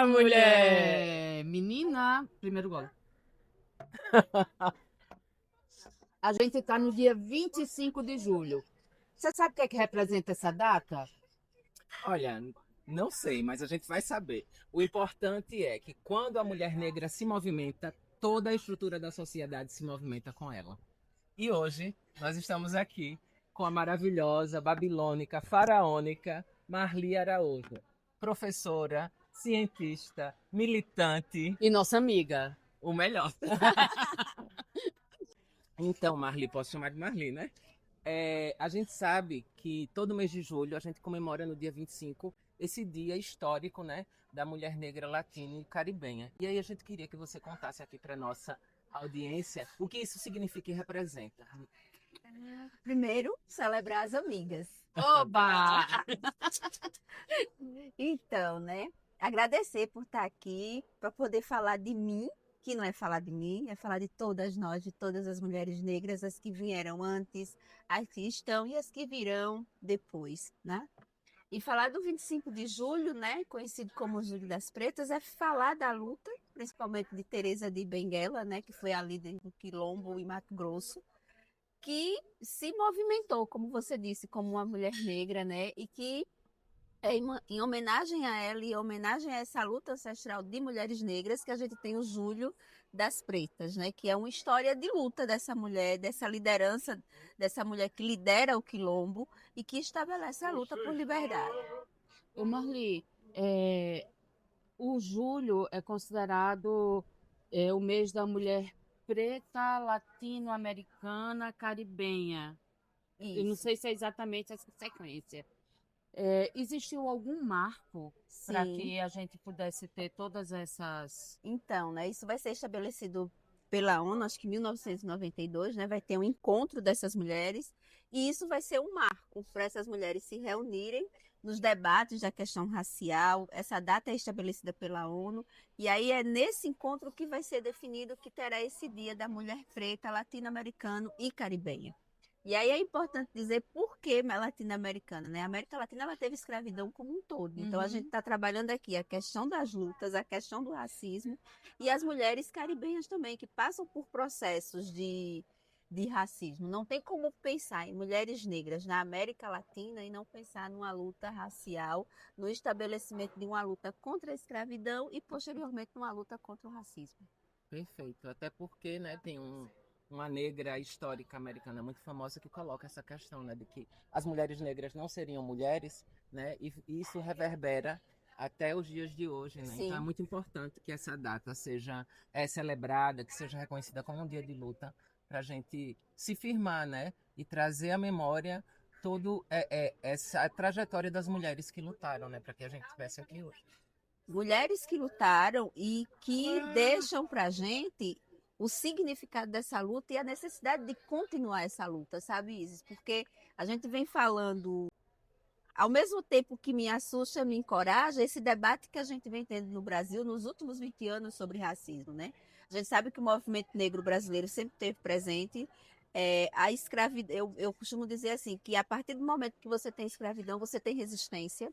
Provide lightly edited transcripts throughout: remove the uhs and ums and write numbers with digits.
mulher! Menina, primeiro gole. A gente está no dia 25 de julho. Você sabe o que é que representa essa data? Olha, não sei, mas a gente vai saber. O importante é que quando a mulher negra se movimenta, toda a estrutura da sociedade se movimenta com ela. E hoje nós estamos aqui com a maravilhosa, babilônica, faraônica Marli Araújo, professora, cientista, militante, E nossa amiga. o melhor. Então, Marli, posso chamar de Marli, né? A gente sabe que todo mês de julho a gente comemora no dia 25 esse dia histórico, né, da mulher negra latina e caribenha. E aí a gente queria que você contasse aqui para nossa audiência o que isso significa e representa. Primeiro, celebrar as amigas. Oba! Então, né? Agradecer por estar aqui, para poder falar de mim, que não é falar de mim, é falar de todas nós, de todas as mulheres negras, as que vieram antes, as que estão e as que virão depois, né? E falar do 25 de julho, né, conhecido como Julho das Pretas, é falar da luta, principalmente de Teresa de Benguela, né, que foi a líder do Quilombo e Mato Grosso, que se movimentou, como você disse, como uma mulher negra, né, e que é em homenagem a ela e em homenagem a essa luta ancestral de mulheres negras que a gente tem o Julho das Pretas, né? Que é uma história de luta dessa mulher, dessa liderança, dessa mulher que lidera o quilombo e que estabelece a luta por liberdade. Ô Marli, o julho é considerado o mês da mulher preta, latino-americana, caribenha. Eu não Isso. sei se é exatamente essa sequência. Existiu algum marco para Sim. que a gente pudesse ter todas essas. Então, né, isso vai ser estabelecido pela ONU, acho que em 1992, né, vai ter um encontro dessas mulheres, e isso vai ser um marco para essas mulheres se reunirem nos debates da questão racial. Essa data é estabelecida pela ONU, e aí é nesse encontro que vai ser definido que terá esse dia da mulher preta, latino-americano e caribenha. E aí é importante dizer por que latino-americana, né? A América Latina ela teve escravidão como um todo. Então a gente está trabalhando aqui a questão das lutas, a questão do racismo e as mulheres caribenhas também, que passam por processos de racismo. Não tem como pensar em mulheres negras na América Latina e não pensar numa luta racial, no estabelecimento de uma luta contra a escravidão e posteriormente numa luta contra o racismo. Perfeito. Até porque, né, tem uma negra histórica americana muito famosa que coloca essa questão, né, de que as mulheres negras não seriam mulheres, né, e isso reverbera até os dias de hoje, né? Então é Sim. muito importante que essa data seja celebrada, que seja reconhecida como um dia de luta, para a gente se firmar, né, e trazer à memória toda essa trajetória das mulheres que lutaram, né, para que a gente estivesse aqui hoje. Mulheres que lutaram e que deixam para a gente o significado dessa luta e a necessidade de continuar essa luta, sabe, Isis? Porque a gente vem falando, ao mesmo tempo que me assusta, me encoraja, esse debate que a gente vem tendo no Brasil nos últimos 20 anos sobre racismo, né? A gente sabe que o movimento negro brasileiro sempre esteve presente. A escravidão, eu costumo dizer assim, que a partir do momento que você tem escravidão, você tem resistência.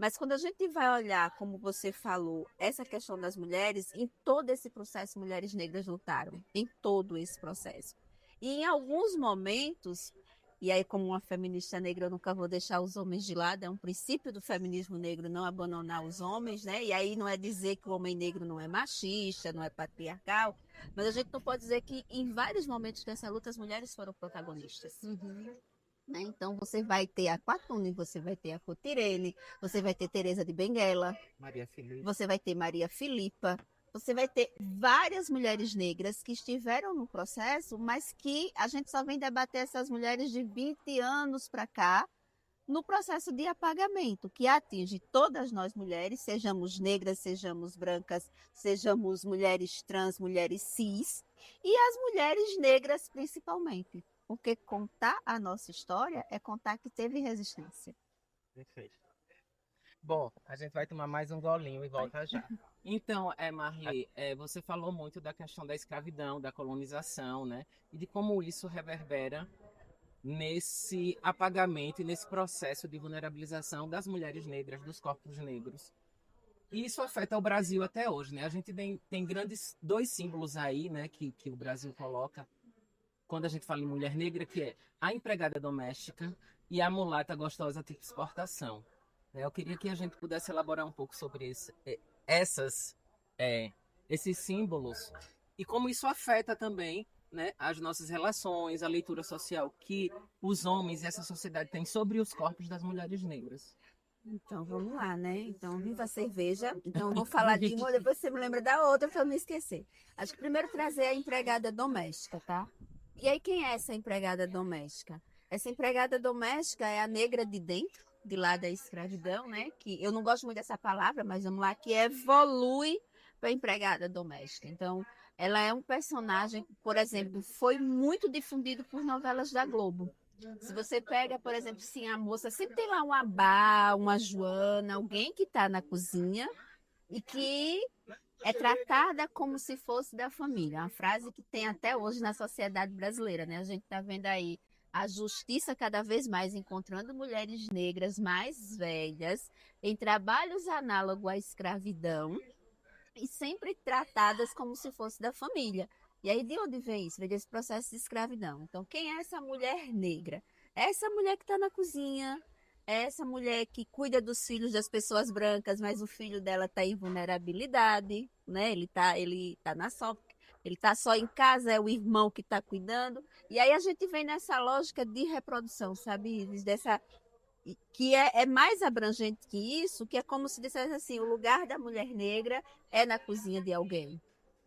Mas quando a gente vai olhar, como você falou, essa questão das mulheres, em todo esse processo, mulheres negras lutaram, em todo esse processo. E em alguns momentos, e aí como uma feminista negra, eu nunca vou deixar os homens de lado, é um princípio do feminismo negro não abandonar os homens, né? E aí não é dizer que o homem negro não é machista, não é patriarcal, mas a gente não pode dizer que em vários momentos dessa luta as mulheres foram protagonistas. Né? Então você vai ter a Quatune, você vai ter a Cotirene, você vai ter Teresa de Benguela, Maria Felipe. você vai ter Maria Filipa, você vai ter várias mulheres negras que estiveram no processo, mas que a gente só vem debater essas mulheres de 20 anos para cá, no processo de apagamento, que atinge todas nós mulheres, sejamos negras, sejamos brancas, sejamos mulheres trans, mulheres cis, e as mulheres negras principalmente. Porque contar a nossa história é contar que teve resistência. Perfeito. Bom, a gente vai tomar mais um golinho e volta já. Então, Marli, você falou muito da questão da escravidão, da colonização, né? E de como isso reverbera nesse apagamento e nesse processo de vulnerabilização das mulheres negras, dos corpos negros. E isso afeta o Brasil até hoje, né? A gente tem grandes dois símbolos aí, né, que o Brasil coloca quando a gente fala em mulher negra, que é a empregada doméstica e a mulata gostosa tipo exportação. Eu queria que a gente pudesse elaborar um pouco sobre essas, é, esses símbolos e como isso afeta também, né, as nossas relações, a leitura social que os homens e essa sociedade têm sobre os corpos das mulheres negras. Então vamos lá, né? Então, viva a cerveja. Então, eu vou falar de uma, depois você me lembra da outra para eu não esquecer. Acho que primeiro trazer a empregada doméstica, tá? E aí, quem é essa empregada doméstica? Essa empregada doméstica é a negra de dentro, de lá da escravidão, né? Que eu não gosto muito dessa palavra, mas vamos lá, que evolui para empregada doméstica. Então, ela é um personagem, por exemplo, foi muito difundido por novelas da Globo. Se você pega, por exemplo, sim, a moça, sempre tem lá um Abá, uma Joana, alguém que está na cozinha e que é tratada como se fosse da família. Uma frase que tem até hoje na sociedade brasileira, né? A gente está vendo aí a justiça cada vez mais encontrando mulheres negras mais velhas em trabalhos análogos à escravidão e sempre tratadas como se fosse da família. E aí, de onde vem isso? Vem desse processo de escravidão. Então, quem é essa mulher negra? É essa mulher que está na cozinha, é essa mulher que cuida dos filhos das pessoas brancas, mas o filho dela está em vulnerabilidade, né? Ele tá ele tá só em casa, é o irmão que está cuidando. E aí a gente vem nessa lógica de reprodução, sabe? Dessa que é mais abrangente que isso, que é como se dissesse assim, o lugar da mulher negra é na cozinha de alguém,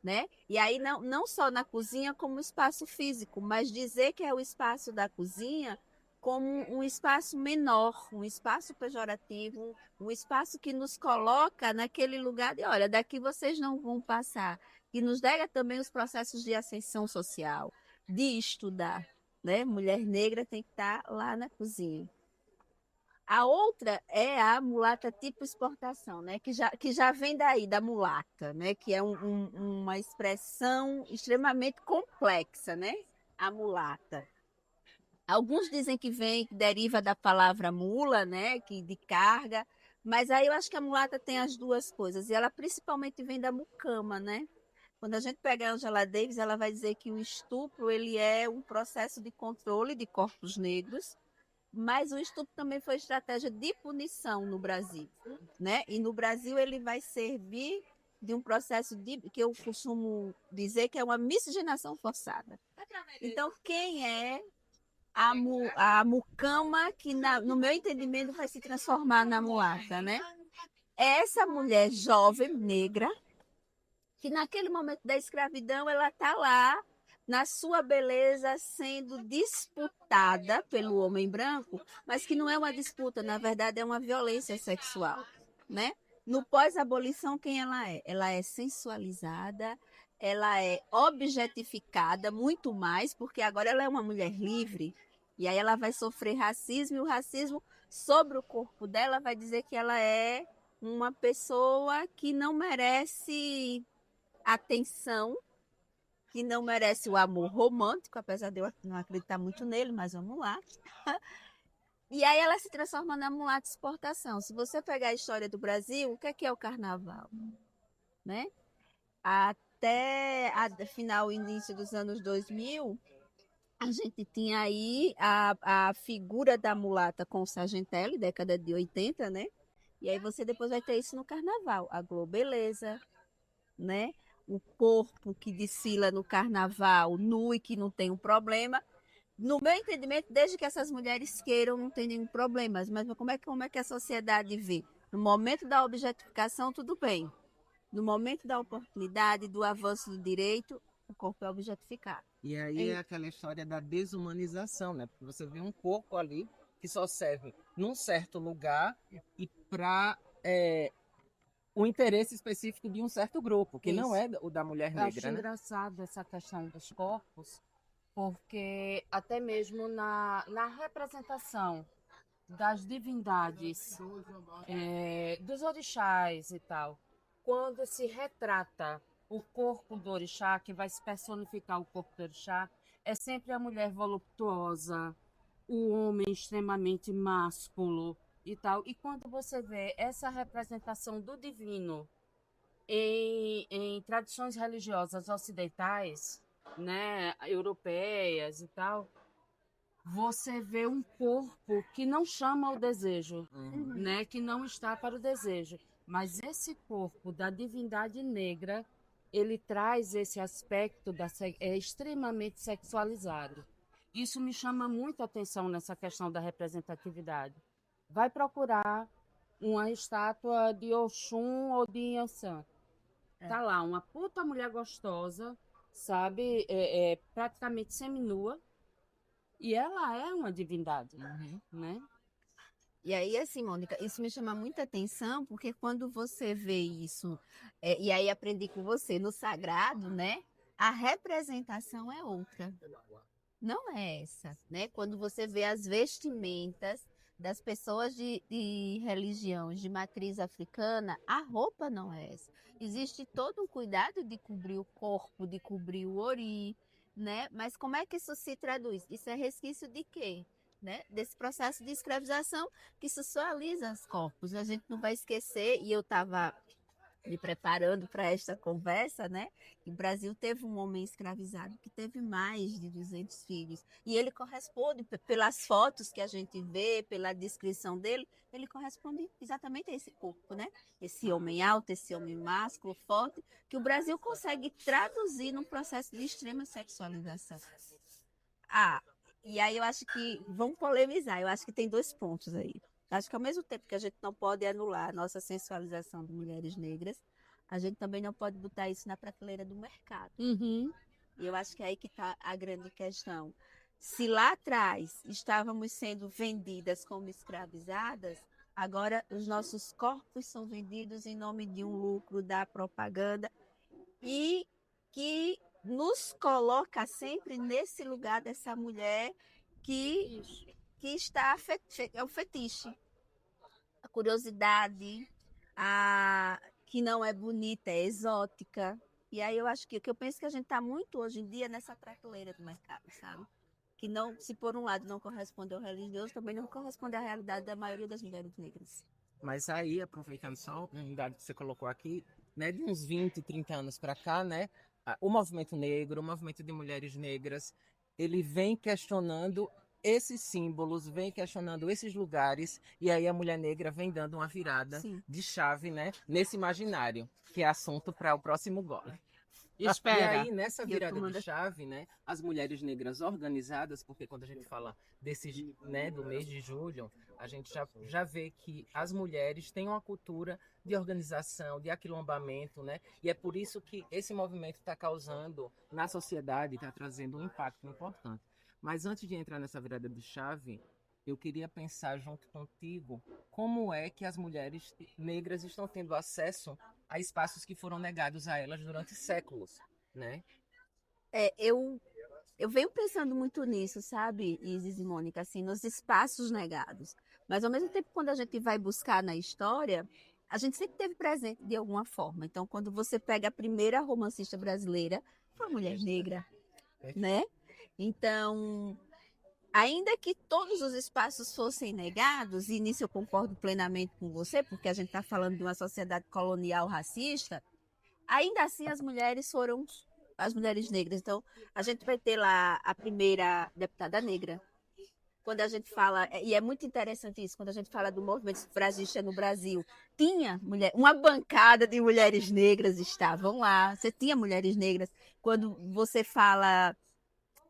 né? E aí não só na cozinha como espaço físico, mas dizer que é o espaço da cozinha como um espaço menor, um espaço pejorativo, um espaço que nos coloca naquele lugar de, olha, daqui vocês não vão passar, que nos nega também os processos de ascensão social, de estudar, né? Mulher negra tem que estar lá na cozinha. A outra é a mulata tipo exportação, né? Que já vem daí, da mulata, né? Que é uma expressão extremamente complexa, né? A mulata. Alguns dizem que vem, que deriva da palavra mula, né? Que de carga. Mas aí eu acho que a mulata tem as duas coisas. E ela principalmente vem da mucama, né? Quando a gente pega a Angela Davis, ela vai dizer que o estupro ele é um processo de controle de corpos negros, mas o estupro também foi estratégia de punição no Brasil, né? E no Brasil ele vai servir de um processo que eu costumo dizer que é uma miscigenação forçada. Então, quem é a mucama que, no meu entendimento, vai se transformar na mulata, né? É essa mulher jovem, negra, que naquele momento da escravidão ela está lá na sua beleza sendo disputada pelo homem branco, mas que não é uma disputa, na verdade é uma violência sexual, né? No pós-abolição, quem ela é? Ela é sensualizada, ela é objetificada muito mais, porque agora ela é uma mulher livre, e aí ela vai sofrer racismo, e o racismo sobre o corpo dela vai dizer que ela é uma pessoa que não merece atenção, que não merece o amor romântico, apesar de eu não acreditar muito nele, mas vamos lá. E aí ela se transforma na mulata de exportação. Se você pegar a história do Brasil, o que é o carnaval? Né? Até final, início dos anos 2000, a gente tinha aí a figura da mulata com o Sargentelli, década de 80, né? E aí você depois vai ter isso no carnaval. A Globeleza, né? O corpo que desfila no carnaval, nu e que não tem um problema. No meu entendimento, desde que essas mulheres queiram, não tem nenhum problema. Mas como é que a sociedade vê? No momento da objetificação, tudo bem. No momento da oportunidade, do avanço do direito, o corpo é objetificado. E aí é aquela história da desumanização, né? Porque você vê um corpo ali que só serve num certo lugar e para o interesse específico de um certo grupo, que não é o da mulher Eu acho negra, né? engraçado essa questão dos corpos, porque até mesmo na representação das divindades, dos orixás e tal, quando se retrata o corpo do orixá, que vai se personificar o corpo do orixá, é sempre a mulher voluptuosa, o homem extremamente másculo, e tal. E quando você vê essa representação do divino em tradições religiosas ocidentais, né, europeias e tal, você vê um corpo que não chama ao desejo, né, que não está para o desejo. Mas esse corpo da divindade negra, ele traz esse aspecto é extremamente sexualizado. Isso me chama muito a atenção nessa questão da representatividade. Vai procurar uma estátua de Oxum ou de Yansan. Tá lá, uma puta mulher gostosa, sabe? Praticamente seminua. E ela é uma divindade, né? E aí, assim, Mônica, isso me chama muita atenção, porque quando você vê isso, e aí aprendi com você, no sagrado, né? A representação é outra. Não é essa, né? Quando você vê as vestimentas das pessoas de religiões de matriz africana, a roupa não é essa. Existe todo um cuidado de cobrir o corpo, de cobrir o ori, né? Mas como é que isso se traduz? Isso é resquício de quê? Né? Desse processo de escravização que socializa os corpos. A gente não vai esquecer, e eu estava me preparando para esta conversa, né? O Brasil teve um homem escravizado que teve mais de 200 filhos. E ele corresponde, pelas fotos que a gente vê, pela descrição dele, ele corresponde exatamente a esse corpo, né? Esse homem alto, esse homem másculo, forte, que o Brasil consegue traduzir num processo de extrema sexualização. Ah, e aí eu acho que, vamos polemizar, eu acho que tem dois pontos aí. Acho que ao mesmo tempo que a gente não pode anular a nossa sensualização de mulheres negras, a gente também não pode botar isso na prateleira do mercado. Uhum. E eu acho que é aí que está a grande questão. Se lá atrás estávamos sendo vendidas como escravizadas, agora os nossos corpos são vendidos em nome de um lucro da propaganda e que nos coloca sempre nesse lugar dessa mulher que está é o fetiche, a curiosidade, a que não é bonita, é exótica. E aí eu acho que o que eu penso que a gente está muito hoje em dia nessa prateleira do mercado, sabe? Que não, se por um lado não corresponde ao religioso, também não corresponde à realidade da maioria das mulheres negras. Mas aí, aproveitando só um dado que você colocou aqui, né, de uns 20, 30 anos para cá, né, o movimento negro, o movimento de mulheres negras, ele vem questionando esses símbolos, vem questionando esses lugares, e aí a mulher negra vem dando uma virada Sim. de chave, né, nesse imaginário, que é assunto para o próximo gole. E Espera. aí, nessa E eu virada tomando- de chave, né, as mulheres negras organizadas, porque quando a gente fala desse, né, do mês de julho, a gente já vê que as mulheres têm uma cultura de organização, de aquilombamento, né? E é por isso que esse movimento está causando na sociedade, está trazendo um impacto importante. Mas antes de entrar nessa virada de chave, eu queria pensar junto contigo como é que as mulheres negras estão tendo acesso a espaços que foram negados a elas durante séculos, né? Eu venho pensando muito nisso, sabe, Isis e Mônica, assim, nos espaços negados. Mas ao mesmo tempo, quando a gente vai buscar na história, a gente sempre teve presente de alguma forma. Então, quando você pega a primeira romancista brasileira, foi uma mulher negra, né? Então, ainda que todos os espaços fossem negados, e nisso eu concordo plenamente com você, porque a gente está falando de uma sociedade colonial racista, ainda assim as mulheres foram as mulheres negras. Então, a gente vai ter lá a primeira deputada negra. Quando a gente fala, e é muito interessante isso, quando a gente fala do movimento sufragista no Brasil, tinha mulher, uma bancada de mulheres negras estavam lá, você tinha mulheres negras. Quando você fala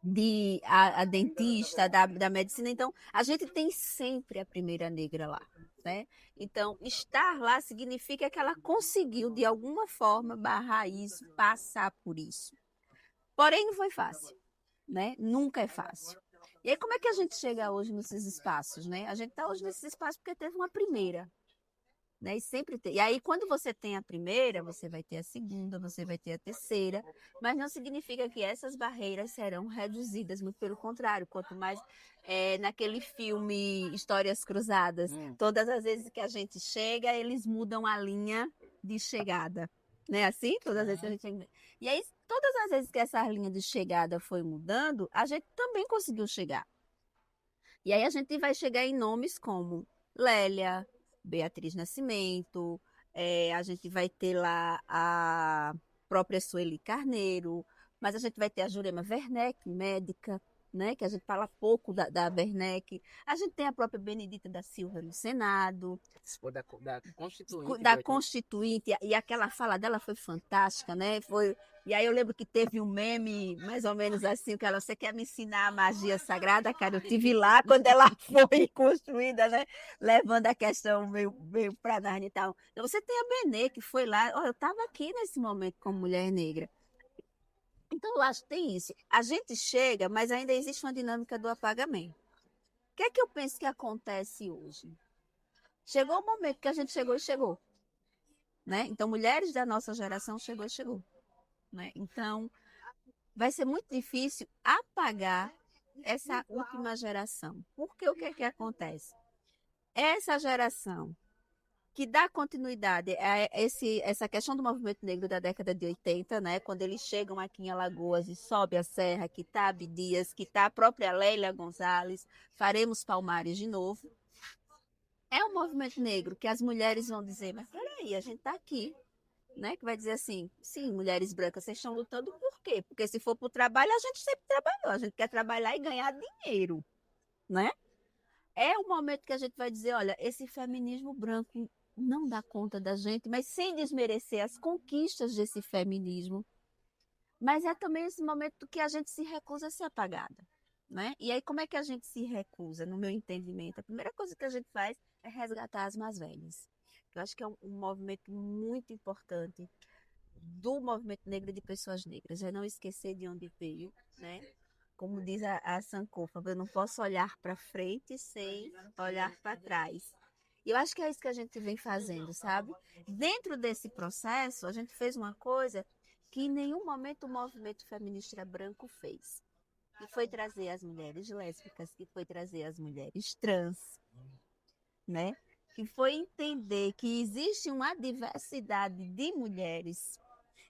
de a dentista, da medicina. Então, a gente tem sempre a primeira negra lá, né? Então, estar lá significa que ela conseguiu, de alguma forma, barrar isso, passar por isso. Porém, não foi fácil, né? Nunca é fácil. E aí, como é que a gente chega hoje nesses espaços, né? A gente está hoje nesses espaços porque teve uma primeira, né? E sempre tem. E aí, quando você tem a primeira, você vai ter a segunda, você vai ter a terceira, mas não significa que essas barreiras serão reduzidas, muito pelo contrário. Quanto mais naquele filme Histórias Cruzadas, todas as vezes que a gente chega, eles mudam a linha de chegada. Né? Assim? Todas as vezes que a gente. E aí, todas as vezes que essa linha de chegada foi mudando, a gente também conseguiu chegar. E aí a gente vai chegar em nomes como Lélia, Beatriz Nascimento, a gente vai ter lá a própria Sueli Carneiro, mas a gente vai ter a Jurema Werneck, médica, né, que a gente fala pouco da Werneck. A gente tem a própria Benedita da Silva no Senado, Se for da Constituinte de da 80. Constituinte, e aquela fala dela foi fantástica, né? E aí eu lembro que teve um meme, mais ou menos assim, que ela, você quer me ensinar a magia sagrada, cara? Eu tive lá quando ela foi construída, né? Levando a questão meio para Narnia e tal. Então, você tem a Benê, que foi lá, ó, eu estava aqui nesse momento como mulher negra. Então, eu acho que tem isso. A gente chega, mas ainda existe uma dinâmica do apagamento. O que é que eu penso que acontece hoje? Chegou o momento que a gente chegou e chegou, né? Então, mulheres da nossa geração chegou e chegou, né? Então, vai ser muito difícil apagar essa última geração. Porque o que é que acontece? Essa geração que dá continuidade a essa questão do movimento negro da década de 80, né? Quando eles chegam aqui em Alagoas e sobe a serra, que está Abdias, que está a própria Lélia Gonzalez, faremos Palmares de novo. É um movimento negro que as mulheres vão dizer, mas peraí, a gente está aqui, né? Que vai dizer assim, sim, mulheres brancas, vocês estão lutando por quê? Porque se for para o trabalho, a gente sempre trabalhou, a gente quer trabalhar e ganhar dinheiro, né? É o momento que a gente vai dizer, olha, esse feminismo branco não dá conta da gente, mas sem desmerecer as conquistas desse feminismo. Mas é também esse momento que a gente se recusa a ser apagada, né? E aí, como é que a gente se recusa, no meu entendimento? A primeira coisa que a gente faz é resgatar as mais velhas. Eu acho que é um movimento muito importante do movimento negro de pessoas negras. É não esquecer de onde veio, né? Como diz a Sankofa, eu não posso olhar para frente sem olhar para trás. E eu acho que é isso que a gente vem fazendo, sabe? Dentro desse processo, a gente fez uma coisa que em nenhum momento o movimento feminista branco fez. Que foi trazer as mulheres lésbicas, que foi trazer as mulheres trans, né? Que foi entender que existe uma diversidade de mulheres,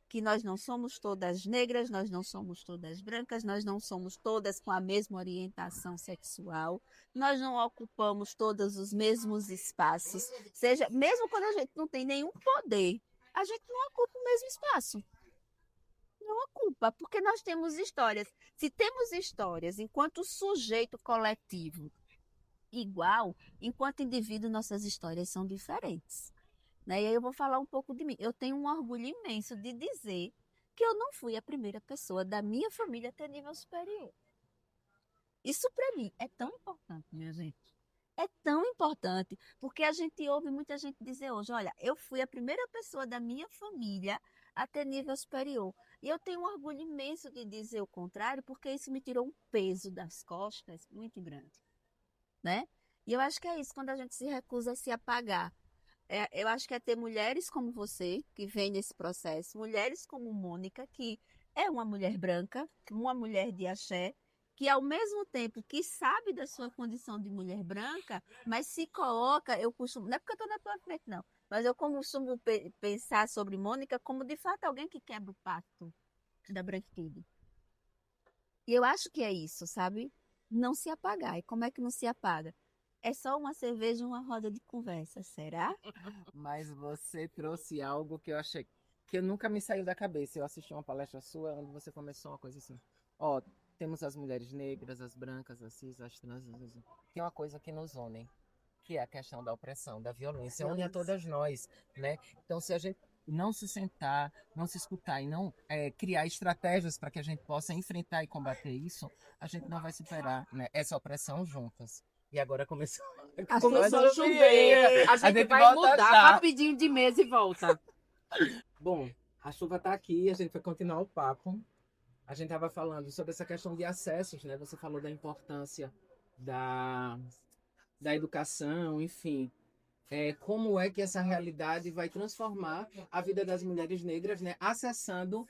que nós não somos todas negras, nós não somos todas brancas, nós não somos todas com a mesma orientação sexual, nós não ocupamos todos os mesmos espaços, seja, mesmo quando a gente não tem nenhum poder, a gente não ocupa o mesmo espaço. Não ocupa, porque nós temos histórias. Se temos histórias enquanto sujeito coletivo igual, enquanto indivíduo, nossas histórias são diferentes. Né? E aí eu vou falar um pouco de mim. Eu tenho um orgulho imenso de dizer que eu não fui a primeira pessoa da minha família a ter nível superior. Isso para mim é tão importante, minha gente. É tão importante, porque a gente ouve muita gente dizer hoje, olha, eu fui a primeira pessoa da minha família a ter nível superior. E eu tenho um orgulho imenso de dizer o contrário, porque isso me tirou um peso das costas muito grande, né? E eu acho que é isso, quando a gente se recusa a se apagar. Eu acho que é ter mulheres como você, que vem nesse processo, mulheres como Mônica, que é uma mulher branca, uma mulher de axé, que ao mesmo tempo que sabe da sua condição de mulher branca, mas se coloca, eu costumo, não é porque eu estou na tua frente, não, mas eu costumo pensar sobre Mônica como de fato alguém que quebra o pacto da branquitude. E eu acho que é isso, sabe? Não se apagar. E como é que não se apaga? É só uma cerveja e uma roda de conversa, será? Mas você trouxe algo que eu achei que nunca me saiu da cabeça. Eu assisti uma palestra sua onde você começou uma coisa assim. Ó, temos as mulheres negras, as brancas, as cis, as trans. Tem uma coisa que nos une, que é a questão da opressão, da violência. Une a todas nós, né? Então, se a gente não se sentar, não se escutar e não criar estratégias para que a gente possa enfrentar e combater isso, a gente não vai superar, né, essa opressão juntas. E agora começou, Começou a a chover. A gente vai volta mudar já. rapidinho de mesa e volta. Bom, a chuva está aqui, a gente vai continuar o papo. A gente estava falando sobre essa questão de acessos, né? Você falou da importância da, da educação, enfim. Como é que essa realidade vai transformar a vida das mulheres negras, né? Acessando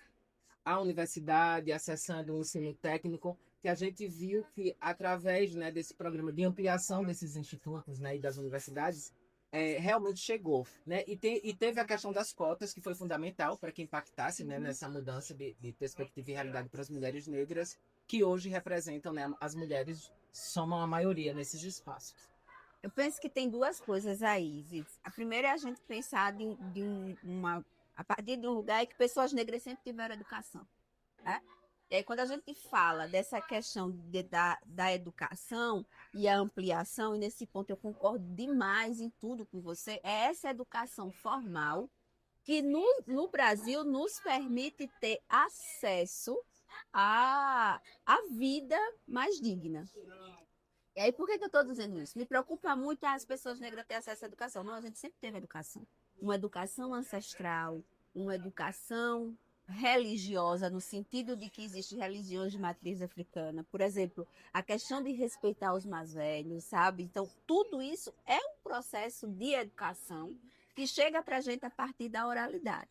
a universidade, acessando o ensino técnico, que a gente viu que através, né, desse programa de ampliação desses institutos, né, e das universidades, realmente chegou, né? E teve a questão das cotas, que foi fundamental para que impactasse, né, nessa mudança de perspectiva e realidade para as mulheres negras, que hoje representam, né, as mulheres somam a maioria nesses espaços. Eu penso que tem duas coisas aí, Ziz. A primeira é a gente pensar a partir de um lugar em que pessoas negras sempre tiveram educação, né? E aí, quando a gente fala dessa questão da educação e a ampliação, e nesse ponto eu concordo demais em tudo com você, é essa educação formal que no Brasil nos permite ter acesso à vida mais digna. E aí, por que que eu estou dizendo isso? Me preocupa muito as pessoas negras terem acesso à educação. Não, a gente sempre teve educação. Uma educação ancestral, uma educação religiosa, no sentido de que existem religiões de matriz africana. Por exemplo, a questão de respeitar os mais velhos, sabe? Então, tudo isso é um processo de educação que chega para a gente a partir da oralidade.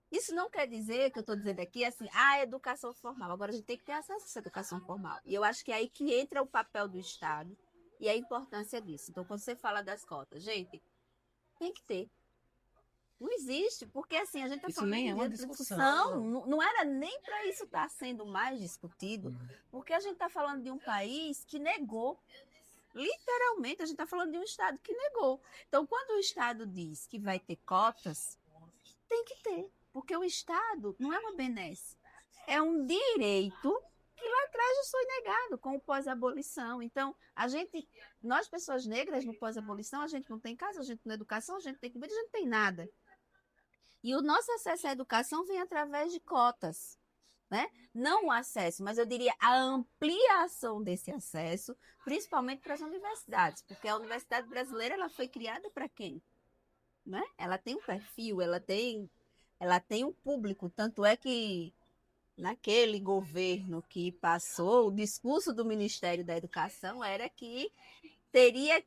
Isso não quer dizer que eu estou dizendo aqui assim, educação formal. Agora a gente tem que ter acesso a essa educação formal. E eu acho que é aí que entra o papel do Estado e a importância disso. Então, quando você fala das cotas, gente, tem que ter. Não existe, porque assim, a gente está Isso falando nem é uma de discussão. não era nem para isso estar sendo mais discutido, porque a gente está falando de um país que negou. Literalmente, a gente está falando de um Estado que negou. Então, quando o Estado diz que vai ter cotas, tem que ter. Porque o Estado não é uma benesse, é um direito que lá atrás já foi negado com o pós-abolição. Então, nós pessoas negras no pós-abolição, a gente não tem casa, a gente não tem educação, a gente tem comida, a gente não tem nada. E o nosso acesso à educação vem através de cotas, né? Não o acesso, mas eu diria a ampliação desse acesso, principalmente para as universidades, porque a universidade brasileira ela foi criada para quem? Né? Ela tem um perfil, ela tem um público, tanto é que naquele governo que passou, o discurso do Ministério da Educação era que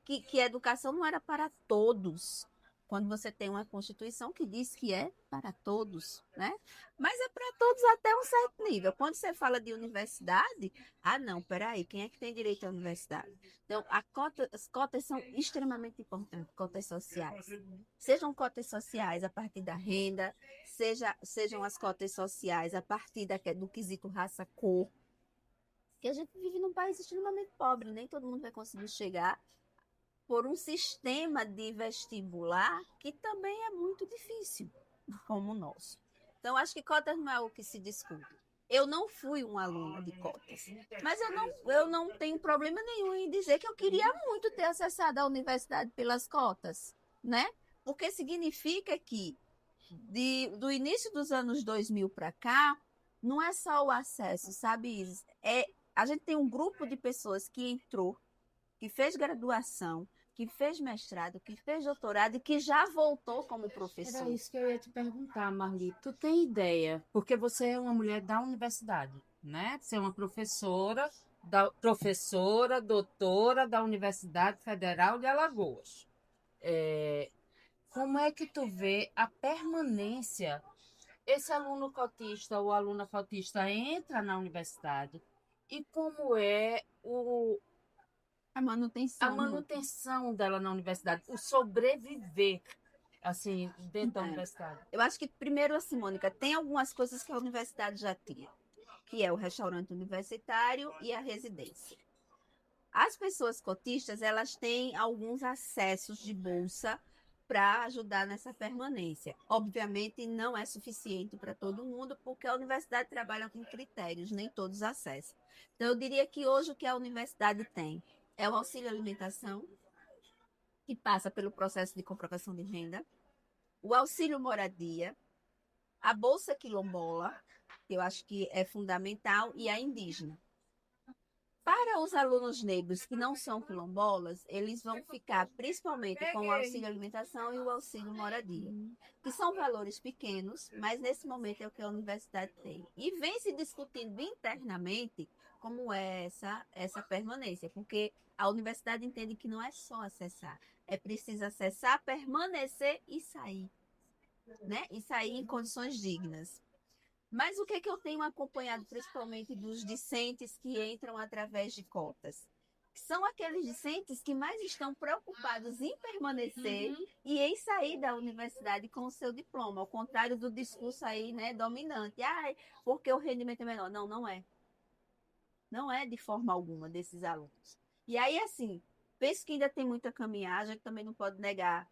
que a educação não era para todos. Quando você tem uma Constituição que diz que é para todos, né? Mas é para todos até um certo nível. Quando você fala de universidade, não, peraí, quem é que tem direito à universidade? Então, as cotas são extremamente importantes, cotas sociais. Sejam cotas sociais a partir da renda, sejam as cotas sociais a partir do quesito raça-cor, que a gente vive num país extremamente pobre, nem todo mundo vai conseguir chegar por um sistema de vestibular que também é muito difícil, como o nosso. Então, acho que cotas não é o que se discute. Eu não fui uma aluna de cotas, mas eu não tenho problema nenhum em dizer que eu queria muito ter acessado à universidade pelas cotas, né? Porque significa que do início dos anos 2000 para cá, não é só o acesso, sabe, Isis? A gente tem um grupo de pessoas que entrou, que fez graduação, que fez mestrado, que fez doutorado e que já voltou como professor. Era isso que eu ia te perguntar, Marli. Tu tem ideia? Porque você é uma mulher da universidade, né? Você é uma professora, doutora da Universidade Federal de Alagoas. Como é que tu vê a permanência? Esse aluno cotista ou aluna cotista entra na universidade e como é A a manutenção. manutenção dela na universidade, o sobreviver assim dentro da universidade? Eu acho que primeiro, assim, Mônica, tem algumas coisas que a universidade já tinha, que é o restaurante universitário e a residência. As pessoas cotistas, elas têm alguns acessos de bolsa para ajudar nessa permanência. Obviamente, não é suficiente para todo mundo, porque a universidade trabalha com critérios, nem todos acessam. Então, eu diria que hoje o que a universidade tem é o auxílio alimentação, que passa pelo processo de comprovação de renda, o auxílio moradia, a bolsa quilombola, que eu acho que é fundamental, e a indígena. Para os alunos negros que não são quilombolas, eles vão ficar principalmente com o auxílio alimentação e o auxílio moradia, que são valores pequenos, mas nesse momento é o que a universidade tem. E vem se discutindo internamente como é essa permanência, porque a universidade entende que não é só acessar, é preciso acessar, permanecer e sair, né? E sair em condições dignas. Mas o que é que eu tenho acompanhado, principalmente dos discentes que entram através de cotas? São aqueles discentes que mais estão preocupados em permanecer e em sair da universidade com o seu diploma, ao contrário do discurso aí, né, dominante. Porque o rendimento é menor. Não, não é. Não é de forma alguma desses alunos. E aí, assim, penso que ainda tem muita caminhada, a gente também não pode negar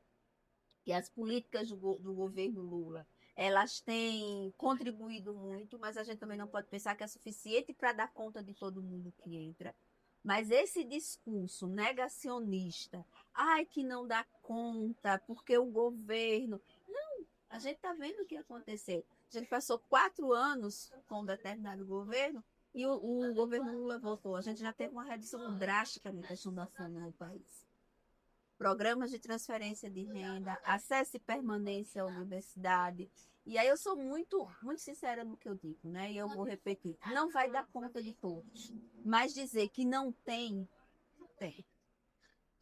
que as políticas do governo Lula, elas têm contribuído muito, mas a gente também não pode pensar que é suficiente para dar conta de todo mundo que entra. Mas esse discurso negacionista, ai, que não dá conta, porque o governo. Não, a gente está vendo o que aconteceu. A gente passou 4 anos com um determinado governo e o governo Lula voltou. A gente já teve uma redução drástica na questão da fome no país. Programas de transferência de renda, acesso e permanência à universidade. E aí eu sou muito, muito sincera no que eu digo, né? E eu vou repetir, não vai dar conta de todos. Mas dizer que não tem, tem.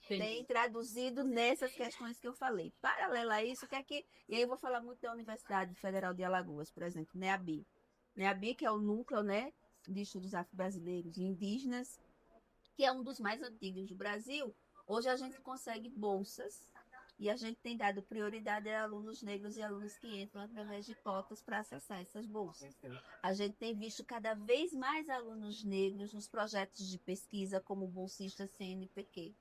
Tem traduzido nessas questões que eu falei. Paralelo a isso, que é que. E aí eu vou falar muito da Universidade Federal de Alagoas, por exemplo, NEABI. NEABI, que é o núcleo, né, de estudos afro-brasileiros e indígenas, que é um dos mais antigos do Brasil. Hoje a gente consegue bolsas e a gente tem dado prioridade a alunos negros e alunos que entram através de cotas para acessar essas bolsas. A gente tem visto cada vez mais alunos negros nos projetos de pesquisa como bolsistas CNPq.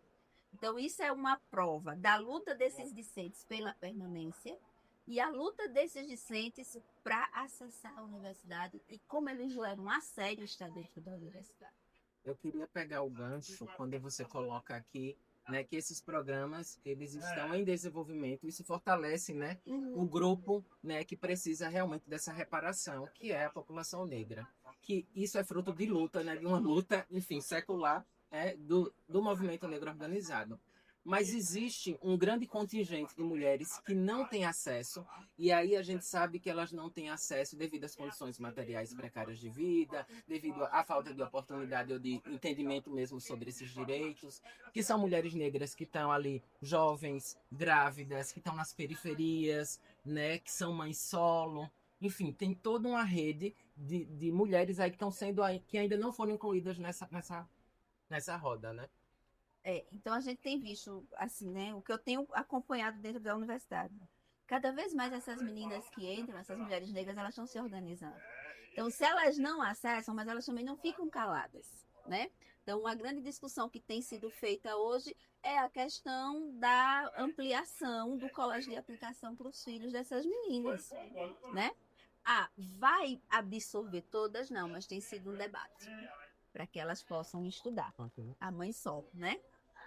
Então, isso é uma prova da luta desses discentes pela permanência e a luta desses discentes para acessar a universidade e como eles levam a sério estar dentro da universidade. Eu queria pegar o gancho quando você coloca aqui, né, que esses programas eles estão em desenvolvimento. Isso fortalece, né, o grupo, né, que precisa realmente dessa reparação, que é a população negra. Que isso é fruto de luta, né, de uma luta, enfim, secular, do movimento negro organizado. Mas existe um grande contingente de mulheres que não têm acesso, e aí a gente sabe que elas não têm acesso devido às condições materiais precárias de vida, devido à falta de oportunidade ou de entendimento mesmo sobre esses direitos, que são mulheres negras que estão ali, jovens, grávidas, que estão nas periferias, né, que são mães solo. Enfim, tem toda uma rede de mulheres aí que estão sendo, que ainda não foram incluídas nessa roda, né? Então a gente tem visto, assim, né, o que eu tenho acompanhado dentro da universidade. Cada vez mais essas meninas que entram, essas mulheres negras, elas estão se organizando. Então, se elas não acessam, mas elas também não ficam caladas, né? Então, uma grande discussão que tem sido feita hoje é a questão da ampliação do colégio de aplicação para os filhos dessas meninas, né? Vai absorver todas? Não, mas tem sido um debate para que elas possam estudar. A mãe só, né?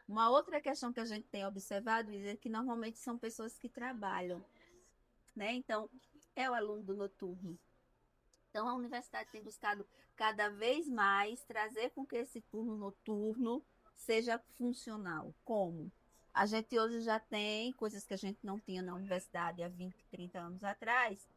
Uma outra questão que a gente tem observado é que normalmente são pessoas que trabalham, né? Então, é o aluno do noturno. Então, a universidade tem buscado cada vez mais trazer com que esse turno noturno seja funcional. Como? A gente hoje já tem coisas que a gente não tinha na universidade há 20, 30 anos atrás,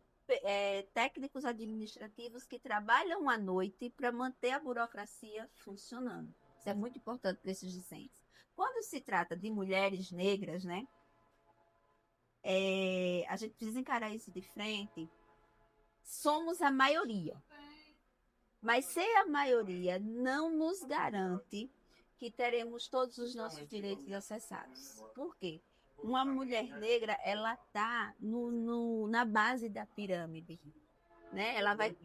técnicos administrativos que trabalham à noite para manter a burocracia funcionando. Isso é muito importante para esses discentes. Quando se trata de mulheres negras, né, a gente precisa encarar isso de frente. Somos a maioria. Mas ser a maioria não nos garante que teremos todos os nossos direitos acessados. Por quê? Uma mulher negra, ela está na base da pirâmide. Né? Ela vai.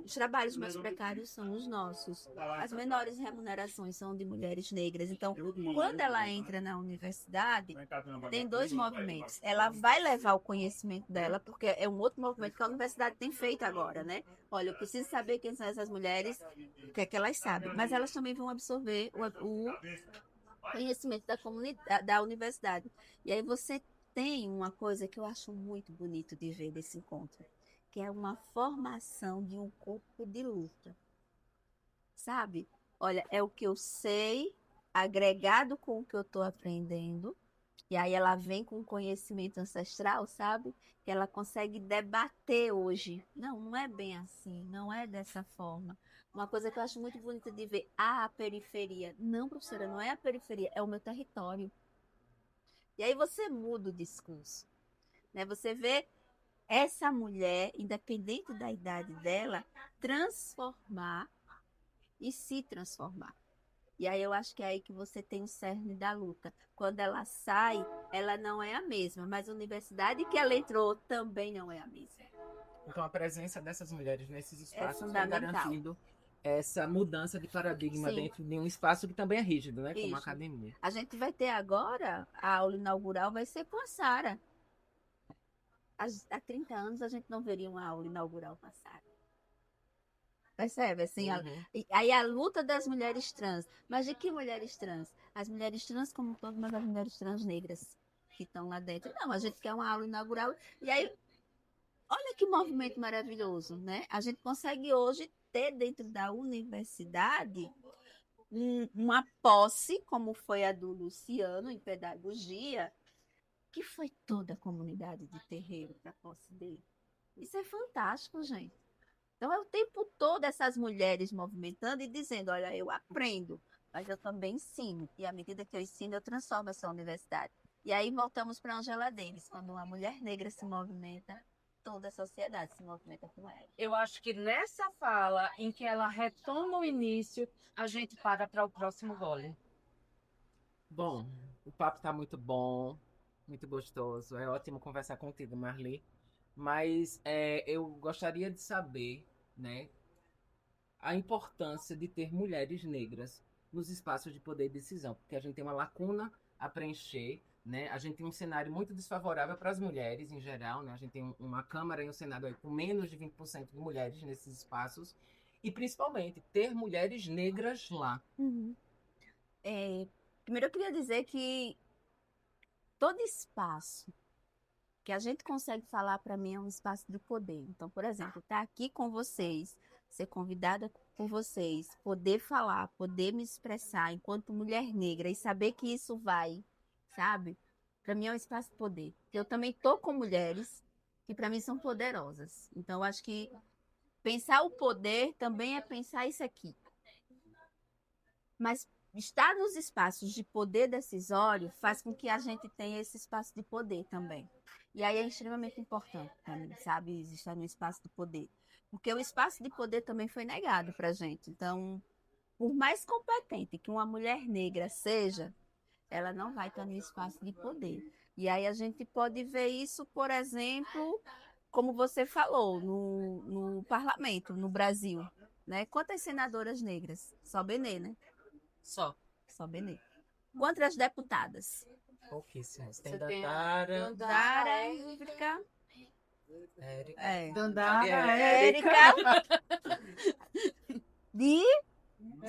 Os trabalhos mais precários são os nossos. As menores remunerações são de mulheres negras. Então, quando ela entra na universidade, tem dois movimentos. Ela vai levar o conhecimento dela, porque é um outro movimento que a universidade tem feito agora, né? Olha, eu preciso saber quem são essas mulheres, o que é que elas sabem. Mas elas também vão absorver o conhecimento da universidade. E aí você tem uma coisa que eu acho muito bonito de ver desse encontro, que é uma formação de um corpo de luta. Sabe? Olha, é o que eu sei, agregado com o que eu estou aprendendo, e aí ela vem com conhecimento ancestral, sabe? Que ela consegue debater hoje. Não, não é bem assim, não é dessa forma. Uma coisa que eu acho muito bonita de ver, a periferia. Não, professora, não é a periferia, é o meu território. E aí você muda o discurso, né? Você vê essa mulher, independente da idade dela, transformar e se transformar. E aí eu acho que é aí que você tem o cerne da luta. Quando ela sai, ela não é a mesma, mas a universidade que ela entrou também não é a mesma. Então a presença dessas mulheres nesses espaços fundamental. vai garantindo essa mudança de paradigma Sim. dentro de um espaço que também é rígido, né? Como Isso. a academia. A gente vai ter agora, a aula inaugural vai ser com a Sara. Há 30 anos a gente não veria uma aula inaugural com a Sara. Percebe? Assim, Uhum. aí a luta das mulheres trans. Mas de que mulheres trans? As mulheres trans como um todo, mas as mulheres trans negras que estão lá dentro. Não, a gente quer uma aula inaugural. E aí, olha que movimento maravilhoso, né? A gente consegue hoje ter dentro da universidade uma posse, como foi a do Luciano em pedagogia, que foi toda a comunidade de terreiro para a posse dele. Isso é fantástico, gente. Então é o tempo todo essas mulheres movimentando e dizendo, olha, eu aprendo, mas eu também ensino. E à medida que eu ensino, eu transformo essa universidade. E aí voltamos para Angela Davis, quando uma mulher negra se movimenta, toda a sociedade se movimenta com ela. Eu acho que nessa fala, em que ela retoma o início, a gente para o próximo gole. Bom, o papo tá muito bom, muito gostoso. É ótimo conversar contigo, Marli. Mas eu gostaria de saber, né, a importância de ter mulheres negras nos espaços de poder e decisão, porque a gente tem uma lacuna a preencher, né? A gente tem um cenário muito desfavorável para as mulheres em geral, né? A gente tem uma Câmara e um Senado aí com menos de 20% de mulheres nesses espaços, e principalmente ter mulheres negras lá. Uhum. Primeiro eu queria dizer que todo espaço que a gente consegue falar, para mim, é um espaço de poder. Então, por exemplo, estar aqui com vocês, ser convidada por vocês, poder falar, poder me expressar enquanto mulher negra e saber que isso vai, sabe? Para mim é um espaço de poder. Eu também tô com mulheres que para mim são poderosas. Então, eu acho que pensar o poder também é pensar isso aqui. Mas estar nos espaços de poder decisório faz com que a gente tenha esse espaço de poder também. E aí é extremamente importante para mim, sabe, estar no espaço de poder. Porque o espaço de poder também foi negado para a gente. Então, por mais competente que uma mulher negra seja, ela não vai estar no espaço de poder. E aí a gente pode ver isso, por exemplo, como você falou, no parlamento, no Brasil. Né? Quantas senadoras negras? Só Benê, né? Só. Só Benê. Quantas deputadas? Pouquíssimas. Tem Você tem Dandara, Dara, Érica. Érica. Dandara, Érica. De,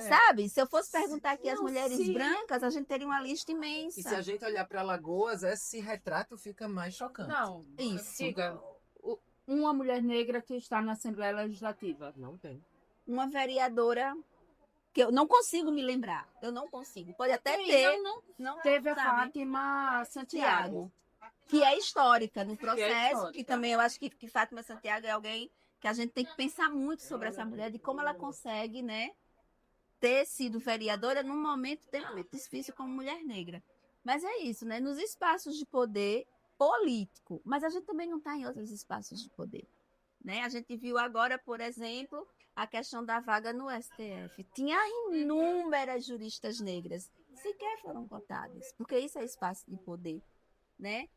sabe? Se eu fosse perguntar aqui as Não, mulheres sim. brancas, a gente teria uma lista E se imensa. a gente olhar para Alagoas, esse retrato fica mais chocante. Não, Isso. diga, uma mulher negra que está na Assembleia Legislativa. Não tem. Uma vereadora que eu não consigo me lembrar. Eu não consigo. Pode até ter. Não Teve a sabe? Fátima Santiago. Que é histórica no é processo, histórica. que também eu acho que Fátima Santiago é alguém que a gente tem que pensar muito sobre essa mulher, de como ela consegue, né, ter sido vereadora num momento extremamente difícil como mulher negra. Mas é isso, né, nos espaços de poder político, mas a gente também não está em outros espaços de poder. Né? A gente viu agora, por exemplo, a questão da vaga no STF. Tinha inúmeras juristas negras, sequer foram cotadas, porque isso é espaço de poder, né?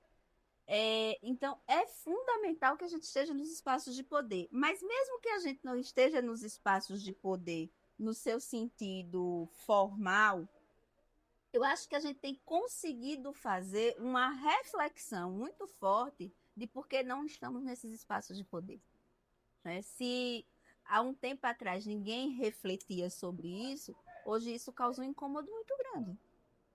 Então, é fundamental que a gente esteja nos espaços de poder. Mas mesmo que a gente não esteja nos espaços de poder no seu sentido formal, eu acho que a gente tem conseguido fazer uma reflexão muito forte de por que não estamos nesses espaços de poder. Né? Se há um tempo atrás ninguém refletia sobre isso, hoje isso causa um incômodo muito grande.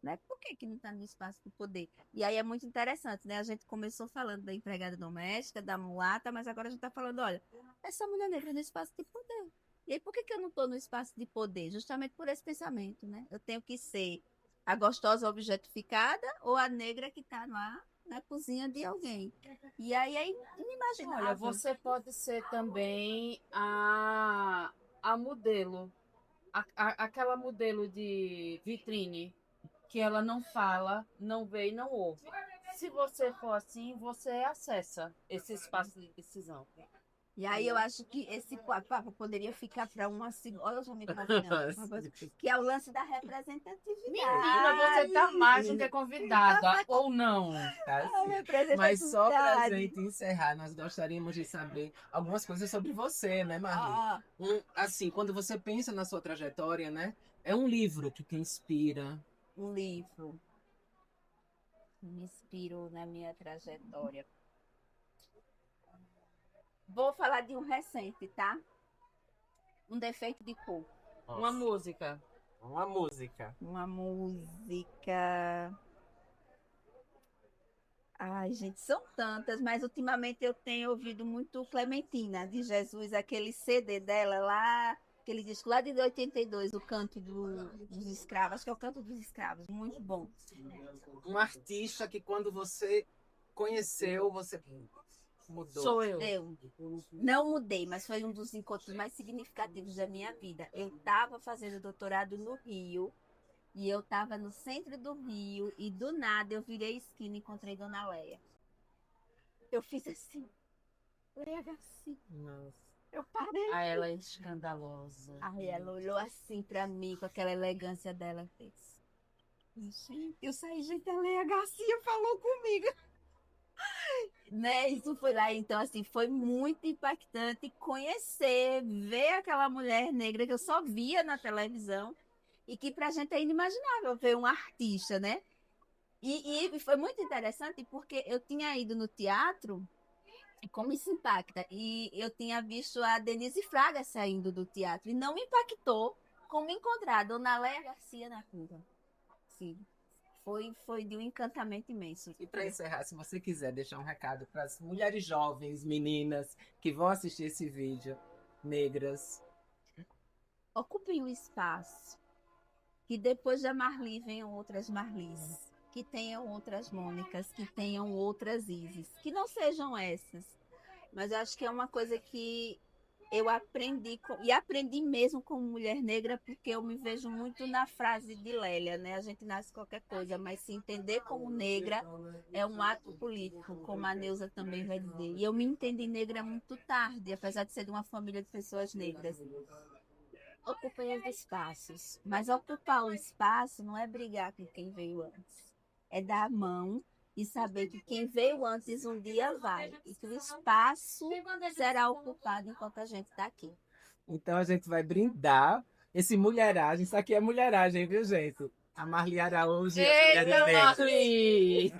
Né? Por que não está no espaço do poder? E aí é muito interessante, né? A gente começou falando da empregada doméstica, da mulata, mas agora a gente está falando, olha, essa mulher negra no espaço de poder. E aí por que eu não estou no espaço de poder? Justamente por esse pensamento, né? Eu tenho que ser a gostosa objetificada ou a negra que está lá na cozinha de alguém. E aí é inimaginável. Olha, você pode ser também a modelo, aquela modelo de vitrine, que ela não fala, não vê e não ouve. Se você for assim, você acessa esse espaço de decisão. E aí eu acho que esse papo poderia ficar para uma segunda. Olha, eu já me convidando. Que é o lance da representatividade. Menina, você tá mais do que convidada, ou não? Tá? A Mas só pra representatividade. gente encerrar, nós gostaríamos de saber algumas coisas sobre você, né, Marli? Ah, Assim, quando você pensa na sua trajetória, né? É um livro que te inspira. um livro que me inspirou na minha trajetória. Vou falar de um recente, tá? Um defeito de cor. Uma música. Uma música. Uma música. Ai, gente, são tantas, mas ultimamente eu tenho ouvido muito Clementina de Jesus, aquele CD dela lá, aquele disco lá de 82, o Canto dos Escravos, acho que é o Canto dos Escravos, muito bom. Um artista que quando você conheceu, você mudou. Sou eu. Eu não mudei, mas foi um dos encontros mais significativos da minha vida. Eu estava fazendo doutorado no Rio, e eu estava no centro do Rio, e do nada eu virei esquina e encontrei Dona Leia. Eu fiz assim, Leia Garcia. Nossa. Eu parei. Ah, ela é escandalosa. Aí ela olhou assim pra mim, com aquela elegância dela, fez. Gente, eu saí, gente, a Leia Garcia falou comigo. Né? Isso foi lá, então, assim, foi muito impactante conhecer, ver aquela mulher negra que eu só via na televisão e que pra gente é inimaginável ver um artista, né? E foi muito interessante porque eu tinha ido no teatro, e como isso impacta, e eu tinha visto a Denise Fraga saindo do teatro e não me impactou como encontrar a Dona Leia Garcia na rua. Sim, foi de um encantamento imenso. E para encerrar, se você quiser deixar um recado para as mulheres jovens, meninas que vão assistir esse vídeo, negras. Ocupem o espaço. Que depois da Marli venham outras Marlis. Que tenham outras Mônicas, que tenham outras Isis. Que não sejam essas. Mas eu acho que é uma coisa que eu aprendi, e aprendi mesmo como mulher negra, porque eu me vejo muito na frase de Lélia, né? A gente nasce qualquer coisa, mas se entender como negra é um ato político, como a Neuza também vai dizer. E eu me entendi negra muito tarde, apesar de ser de uma família de pessoas negras. Ocupem os espaços. Mas ocupar o espaço não é brigar com quem veio antes. É dar a mão e saber que quem veio antes um dia vai. E que o espaço será ocupado enquanto a gente está aqui. Então a gente vai brindar esse mulheragem. Isso aqui é mulheragem, viu, gente? A Marli Araújo e a Eita, Mulher Negra. Marli!